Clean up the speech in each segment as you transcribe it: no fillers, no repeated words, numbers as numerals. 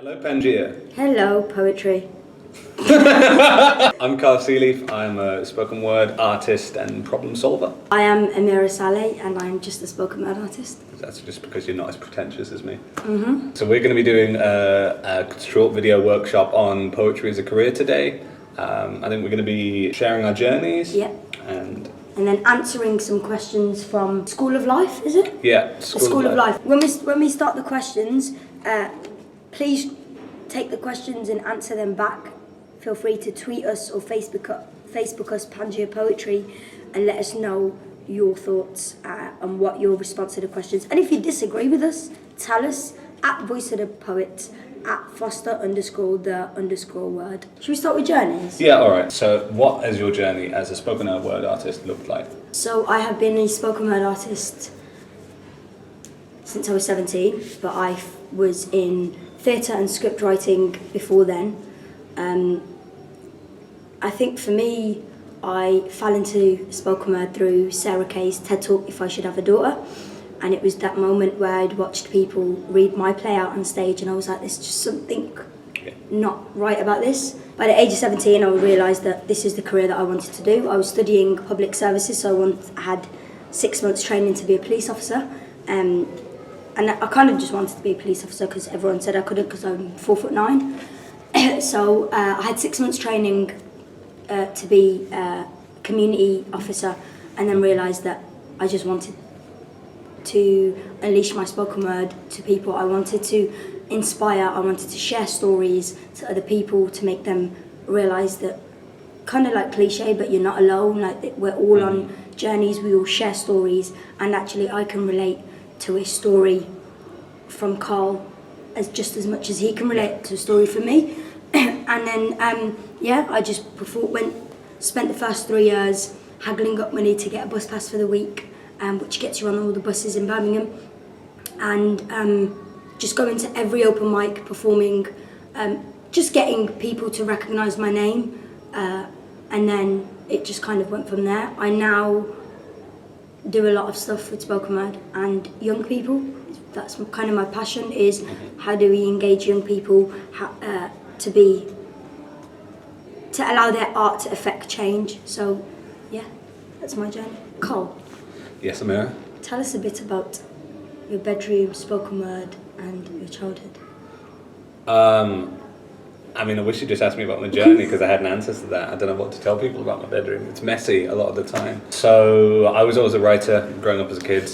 Hello, Pangaea. Hello, poetry. I'm Carl Sealeaf. I'm a spoken word artist and problem solver. I am Amira Saleh and I'm just a spoken word artist. That's just because you're not as pretentious as me. So we're going to be doing a short video workshop on poetry as a career today. I think we're going to be sharing our journeys. Yeah. And then answering some questions from School of Life, is it? yeah, The School of Life. When we start the questions, please take the questions and answer them back. Feel free to tweet us or Facebook us Pangaea Poetry and let us know your thoughts on what your response to the questions. And if you disagree with us, tell us at Voice of the Poet, at Foster_the_word. Should we start with journeys? yeah, all right. So what has your journey as a spoken word artist looked like? So I have been a spoken word artist since I was 17, but I was in theatre and script writing before then. I think for me, I fell into spoken word through Sarah Kay's TED Talk, If I Should Have a Daughter. And it was that moment where I'd watched people read my play out on stage and I was like, there's just something not right about this. By the age of 17, I realised that this is the career that I wanted to do. I was studying public services, so I had 6 months training to be a police officer. And I kind of just wanted to be a police officer because everyone said I couldn't because I'm 4'9". So I had 6 months training to be a community officer, and then realised that I just wanted to unleash my spoken word to people. I wanted to inspire, I wanted to share stories to other people to make them realise that, kind of like cliche, but you're not alone, like we're all on journeys, we all share stories, and actually I can relate to a story from Carl just as much as he can relate to a story from me. And then I just spent the first 3 years haggling up money to get a bus pass for the week, which gets you on all the buses in Birmingham, and just going to every open mic, performing, just getting people to recognise my name, and then it just kind of went from there. I now do a lot of stuff with spoken word and young people. That's kind of my passion, is how do we engage young people to allow their art to affect change. So yeah, that's my journey. Cole. Yes, Amira? Tell us a bit about your bedroom, spoken word, and your childhood. I mean, I wish you just asked me about my journey because I had an answer to that. I don't know what to tell people about my bedroom. It's messy a lot of the time. So I was always a writer growing up as a kid.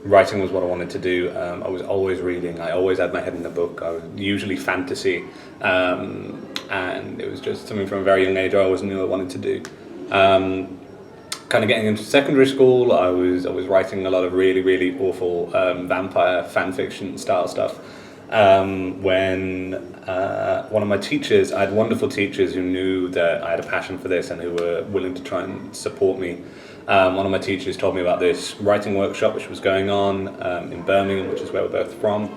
Writing was what I wanted to do. I was always reading. I always had my head in the book. I was usually fantasy. And it was just something from a very young age I always knew I wanted to do. Kind of getting into secondary school, I was writing a lot of really, really awful vampire fan fiction style stuff. When one of my teachers, I had wonderful teachers who knew that I had a passion for this and who were willing to try and support me. One of my teachers told me about this writing workshop which was going on in Birmingham, which is where we're both from.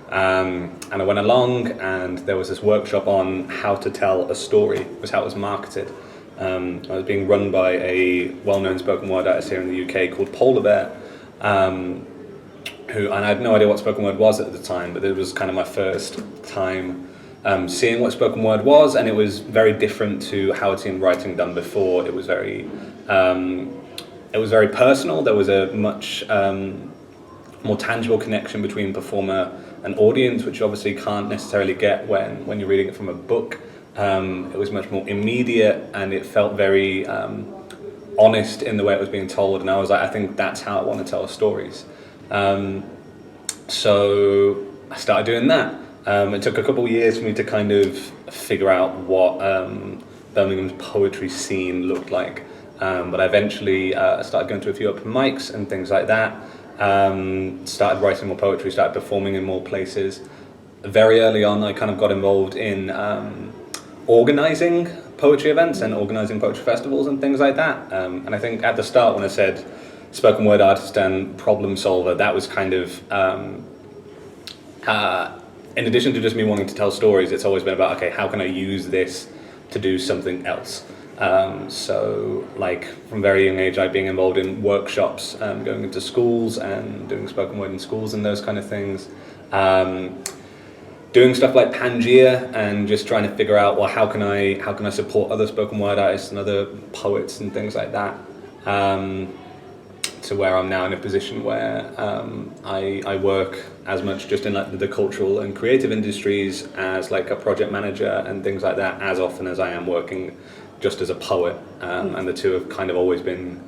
And I went along, and there was this workshop on how to tell a story, was how it was marketed. I was being run by a well-known spoken word artist here in the UK called Polar Bear, and I had no idea what spoken word was at the time, but it was kind of my first time seeing what spoken word was, and it was very different to how I'd seen writing done before. It was very personal. There was a much more tangible connection between performer and audience, which you obviously can't necessarily get when you're reading it from a book. It was much more immediate, and it felt very honest in the way it was being told, and I was like, I think that's how I want to tell stories. So I started doing that. It took a couple of years for me to kind of figure out what Birmingham's poetry scene looked like, but I eventually started going to a few open mics and things like that. Started writing more poetry, started performing in more places. Very early on, I kind of got involved in organising poetry events and organising poetry festivals and things like that. And I think at the start, when I said spoken word artist and problem solver, that was kind of, in addition to just me wanting to tell stories, it's always been about, okay, how can I use this to do something else? So like from very young age, I'd been involved in workshops, going into schools and doing spoken word in schools and those kind of things. doing stuff like Pangaea and just trying to figure out, well, how can I support other spoken word artists and other poets and things like that, to where I'm now in a position where I work as much just in like the cultural and creative industries as like a project manager and things like that, as often as I am working just as a poet, and the two have kind of always been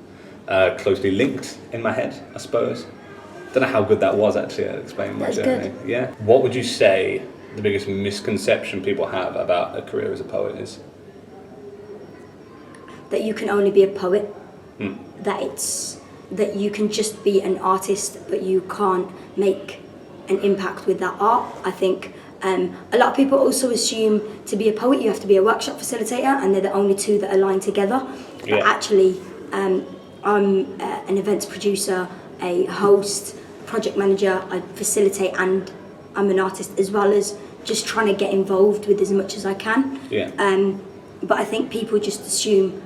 closely linked in my head, I suppose. Don't know how good that was actually at explaining my journey. Good. Yeah. What would you say the biggest misconception people have about a career as a poet is? That you can only be a poet. That you can just be an artist, but you can't make an impact with that art. I think a lot of people also assume to be a poet you have to be a workshop facilitator, and they're the only two that align together. But actually, I'm an events producer, a host, project manager. I facilitate, and I'm an artist as well as just trying to get involved with as much as I can. But I think people just assume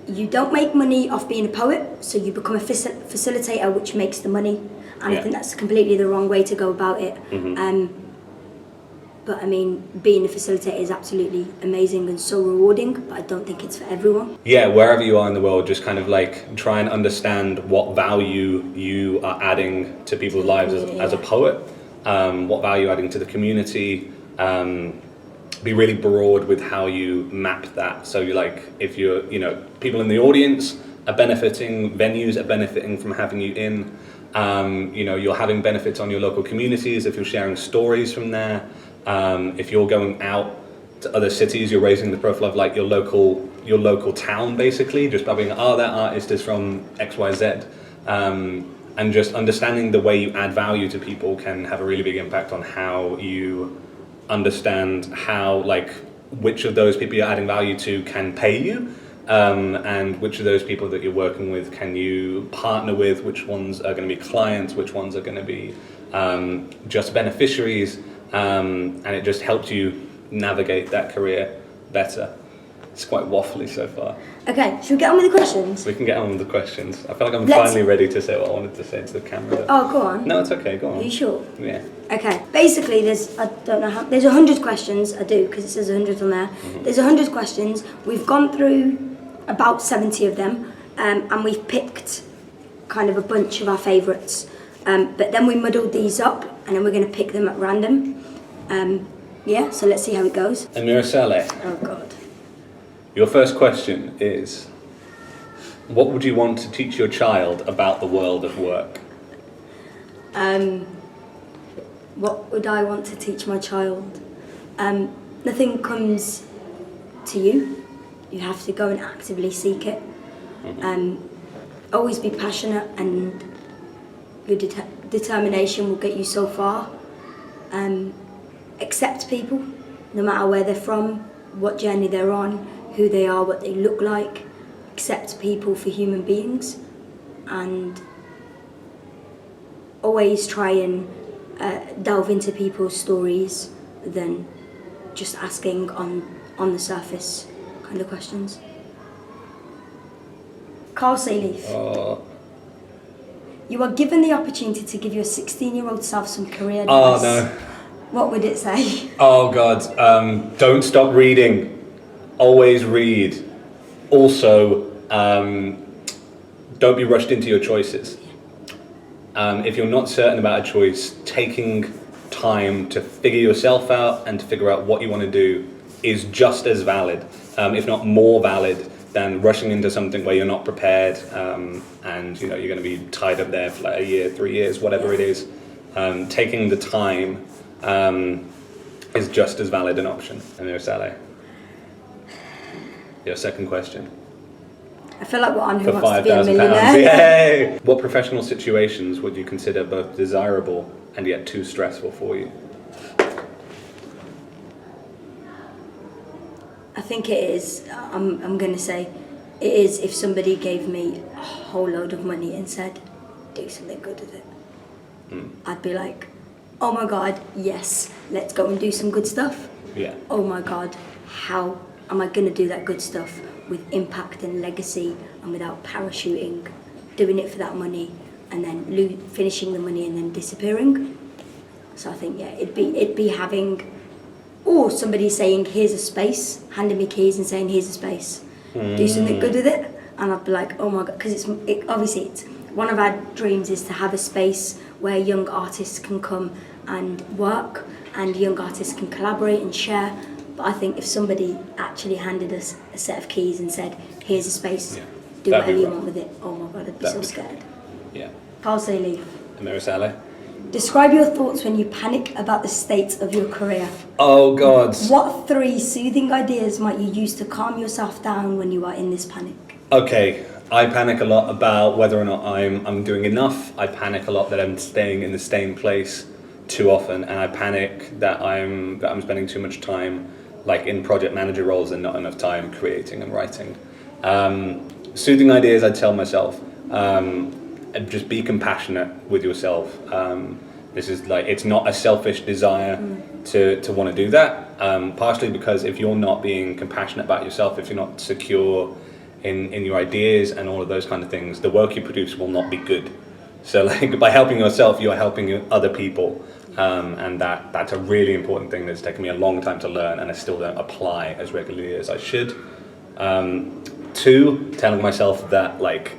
you don't make money off being a poet, so you become a facilitator, which makes the money. And I think that's completely the wrong way to go about it. But I mean, being a facilitator is absolutely amazing and so rewarding, but I don't think it's for everyone. Yeah, wherever you are in the world, just kind of like try and understand what value you are adding to people's lives as a poet, what value you're adding to the community. Be really broad with how you map that. So you're like, if you're, people in the audience are benefiting, venues are benefiting from having you in, you're having benefits on your local communities if you're sharing stories from there. If you're going out to other cities, you're raising the profile of like your local town, basically, just by being, that artist is from XYZ. And just understanding the way you add value to people can have a really big impact on how you understand how, like, which of those people you're adding value to can pay you, and which of those people that you're working with can you partner with, which ones are going to be clients, which ones are going to be just beneficiaries, and it just helps you navigate that career better. It's quite waffly so far. Okay, should we get on with the questions? We can get on with the questions. I feel like I'm finally ready to say what I wanted to say to the camera. Oh, go on. No, it's okay, go on. Are you sure? Yeah. Okay, basically there's 100 questions, I do, because it says 100 on there. There's 100 questions. We've gone through about 70 of them, and we've picked kind of a bunch of our favourites. But then we muddled these up, and then we're going to pick them at random. So let's see how it goes. Amira Saleh. Oh, God. Your first question is, what would you want to teach your child about the world of work? What would I want to teach my child? Nothing comes to you. You have to go and actively seek it. Always be passionate, and your determination will get you so far. Accept people, no matter where they're from, what journey they're on, who they are, what they look like. Accept people for human beings, and always try and delve into people's stories than just asking on the surface kind of questions. Carl Sayleaf. You are given the opportunity to give your 16-year-old self some career advice. Oh, no. What would it say? Oh, God. Don't stop reading. Always read. Also, don't be rushed into your choices. If you're not certain about a choice, taking time to figure yourself out and to figure out what you want to do is just as valid, if not more valid, than rushing into something where you're not prepared, and you're going to be tied up there for like a year, 3 years, whatever it is. Taking the time is just as valid an option. Amira Saleh. Your second question. I feel like we're on Who For Wants to Be a £5,000. Millionaire. Yay! What professional situations would you consider both desirable and yet too stressful for you? I think it is, I'm going to say, it is if somebody gave me a whole load of money and said, do something good with it. I'd be like, oh my God, yes, let's go and do some good stuff. Yeah. Oh my God, how am I going to do that good stuff with impact and legacy and without parachuting, doing it for that money and then finishing the money and then disappearing? So I think, yeah, it'd be having, or somebody saying, here's a space, handing me keys and saying, here's a space, do something good with it. And I'd be like, oh my God, because obviously it's one of our dreams is to have a space where young artists can come and work and young artists can collaborate and share. But I think if somebody actually handed us a set of keys and said, here's a space, do whatever you want with it, oh my God, I'd be so scared. Yeah. Carl Saley. Amira Saleh. Describe your thoughts when you panic about the state of your career. Oh God. What 3 soothing ideas might you use to calm yourself down when you are in this panic? Okay, I panic a lot about whether or not I'm doing enough. I panic a lot that I'm staying in the same place too often, and I panic that I'm spending too much time like in project manager roles and not enough time creating and writing. Soothing ideas, I'd tell myself, just be compassionate with yourself. This is like, it's not a selfish desire to want to do that, partially because if you're not being compassionate about yourself, if you're not secure in your ideas and all of those kind of things, the work you produce will not be good. So like by helping yourself, you're helping other people, and that's a really important thing that's taken me a long time to learn, and I still don't apply as regularly as I should. 2, telling myself that like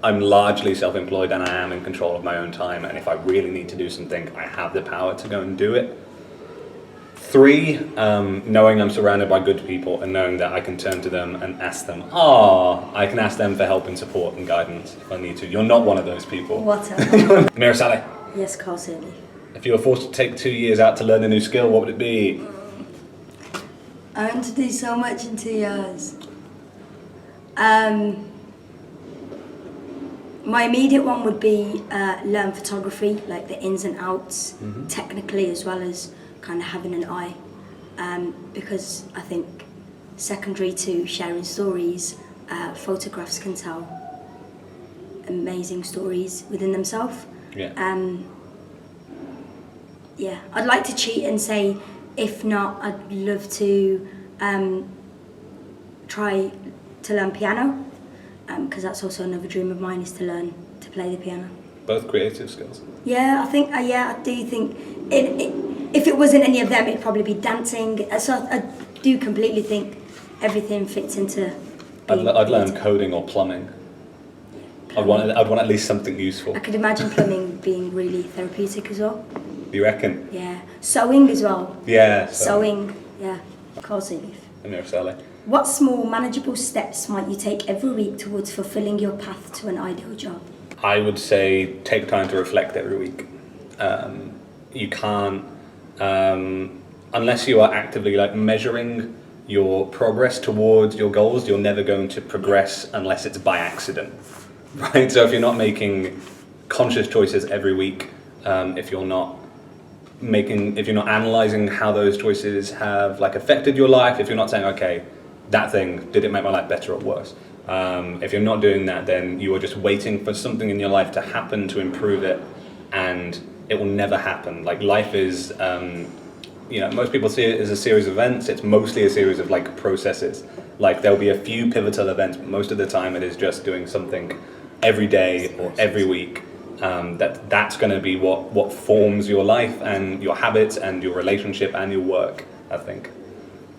I'm largely self-employed and I am in control of my own time, and if I really need to do something, I have the power to go and do it. 3, knowing I'm surrounded by good people and knowing that I can turn to them and ask them, I can ask them for help and support and guidance if I need to. You're not one of those people. Whatever. Amira Saleh. Yes, Carl Saley. If you were forced to take 2 years out to learn a new skill, what would it be? I want to do so much in 2 years. My immediate one would be learn photography, like the ins and outs, technically as well as kind of having an eye. Because I think secondary to sharing stories, photographs can tell amazing stories within themselves. Yeah, I'd like to cheat and say, if not, I'd love to try to learn piano, because that's also another dream of mine, is to learn to play the piano. Both creative skills. Yeah, I think, I do think, if it wasn't any of them, it'd probably be dancing. So I do completely think everything fits into being I'd learn creative. coding or plumbing. I'd want at least something useful. I could imagine plumbing being really therapeutic as well. You reckon? Yeah. Sewing as well. Yeah. Sewing, yeah. Carl Saley. Amira Saleh. What small, manageable steps might you take every week towards fulfilling your path to an ideal job? I would say take time to reflect every week. You can't, unless you are actively like measuring your progress towards your goals, you're never going to progress unless it's by accident, right? So if you're not making conscious choices every week, if you're not analyzing how those choices have like affected your life, if you're not saying, okay, that thing, did it make my life better or worse? If you're not doing that, then you are just waiting for something in your life to happen to improve it, and it will never happen. Like life is, most people see it as a series of events. It's mostly a series of like processes. Like there'll be a few pivotal events, but most of the time it is just doing something every day or every week. That's going to be what forms your life and your habits and your relationship and your work, I think.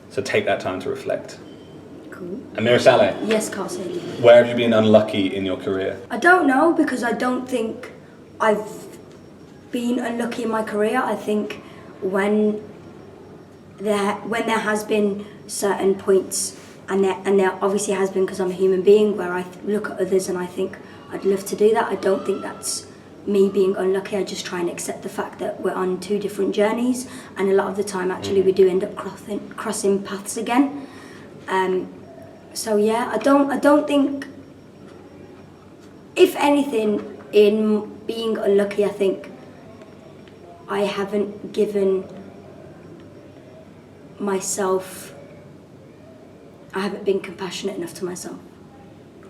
So take that time to reflect. Cool. Amira Saleh. Yes, Carl Saley. Where have you been unlucky in your career? I don't know, because I don't think I've been unlucky in my career. I think when there has been certain points, and there obviously has been, because I'm a human being, where I look at others and I think I'd love to do that. I don't think that's me being unlucky. I just try and accept the fact that we're on 2 different journeys, and a lot of the time actually we do end up crossing paths again. So yeah, I don't think, if anything, in being unlucky, I think I haven't given myself, I haven't been compassionate enough to myself.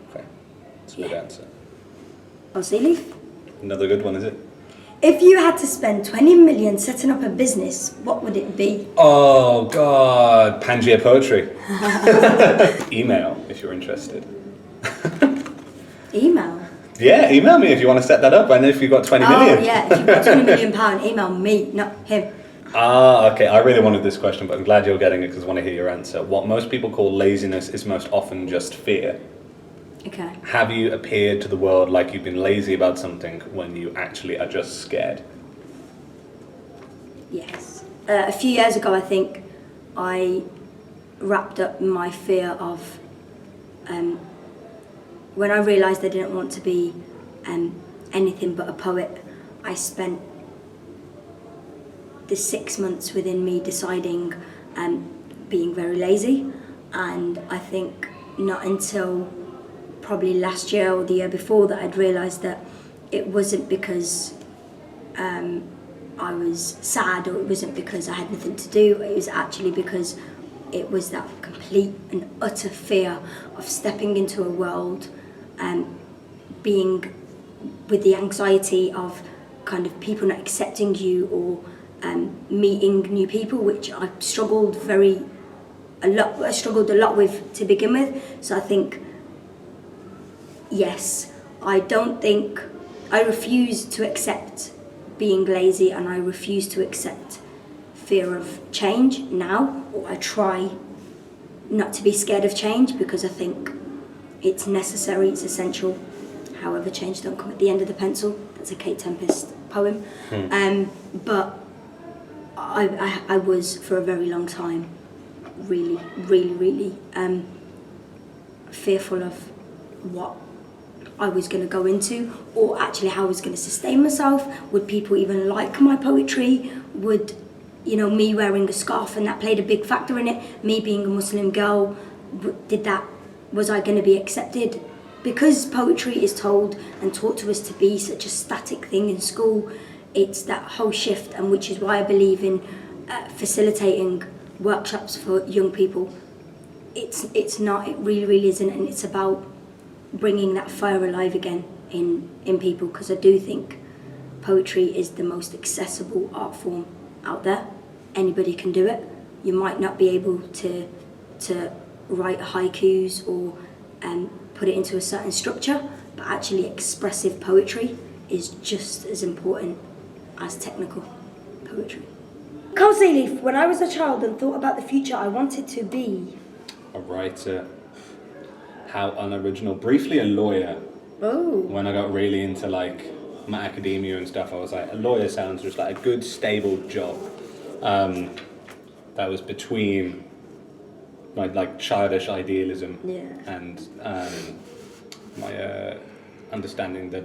Okay, that's a good answer. Carl Saley. Another good one, is it? If you had to spend 20 million setting up a business, what would it be? Oh God, Pangaea poetry. Email if you're interested. Email? Yeah, email me if you want to set that up. I know if you've got 20 million. Oh yeah, if you've got £20 million, email me, not him. Ah, okay. I really wanted this question, but I'm glad you're getting it because I want to hear your answer. What most people call laziness is most often just fear. Okay. Have you appeared to the world like you've been lazy about something when you actually are just scared? Yes. A few years ago, I think I wrapped up my fear of when I realised I didn't want to be anything but a poet. I spent the 6 months within me deciding being very lazy, and I think not until probably last year or the year before that I'd realised that it wasn't because I was sad, or it wasn't because I had nothing to do. It was actually because it was that complete and utter fear of stepping into a world and being with the anxiety of kind of people not accepting you, or meeting new people, which I struggled a lot with to begin with. So I think, yes, I refuse to accept being lazy, and I refuse to accept fear of change now, or I try not to be scared of change because I think it's necessary, it's essential. However, change don't come at the end of the pencil. That's a Kate Tempest poem. But I was for a very long time really fearful of what I was going to go into, or actually how I was going to sustain myself. Would people even like my poetry? Would, me wearing a scarf, and that played a big factor in it, me being a Muslim girl, was I going to be accepted? Because poetry is told and taught to us to be such a static thing in school, it's that whole shift, and which is why I believe in facilitating workshops for young people. It's not, it really isn't, and it's about bringing that fire alive again in people, because I do think poetry is the most accessible art form out there. Anybody can do it. You might not be able to write haikus or put it into a certain structure, but actually expressive poetry is just as important as technical poetry. Carl Sealeaf, when I was a child and thought about the future, I wanted to be A writer. How unoriginal. Briefly a lawyer. Oh. When I got really into like my academia and stuff, I was like, a lawyer sounds just like a good stable job. That was between my like childish idealism and my understanding that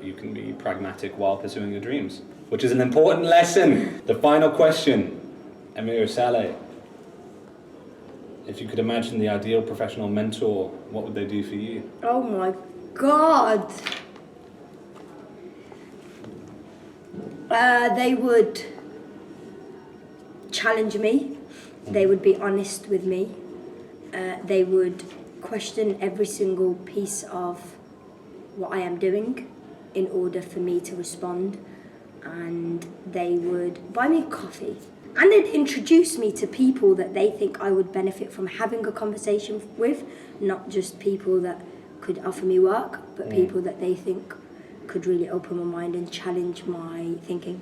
you can be pragmatic while pursuing your dreams, which is an important lesson. The final question, Amir Saleh. If you could imagine the ideal professional mentor, what would they do for you? Oh my God. They would challenge me. They would be honest with me. They would question every single piece of what I am doing in order for me to respond. And they would buy me coffee. And they'd introduce me to people that they think I would benefit from having a conversation with, not just people that could offer me work, but people that they think could really open my mind and challenge my thinking.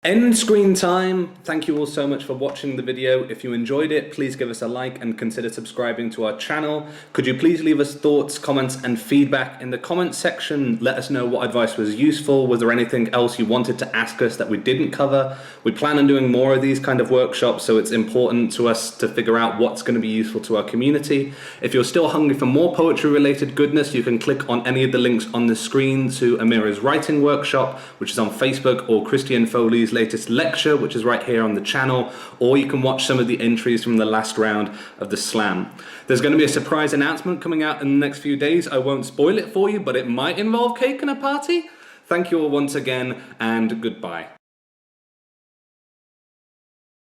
End screen time. Thank you all so much for watching the video. If you enjoyed it, please give us a like and consider subscribing to our channel. Could you please leave us thoughts, comments and feedback in the comments section? Let us know what advice was useful. Was there anything else you wanted to ask us that we didn't cover? We plan on doing more of these kind of workshops, so it's important to us to figure out what's going to be useful to our community. If you're still hungry for more poetry related goodness, you can click on any of the links on the screen to Amira's writing workshop, which is on Facebook, or Christian Foley's latest lecture, which is right here on the channel, or you can watch some of the entries from the last round of the slam. There's going to be a surprise announcement coming out in the next few days. I won't spoil it for you, but it might involve cake and a party. Thank you all once again, and goodbye.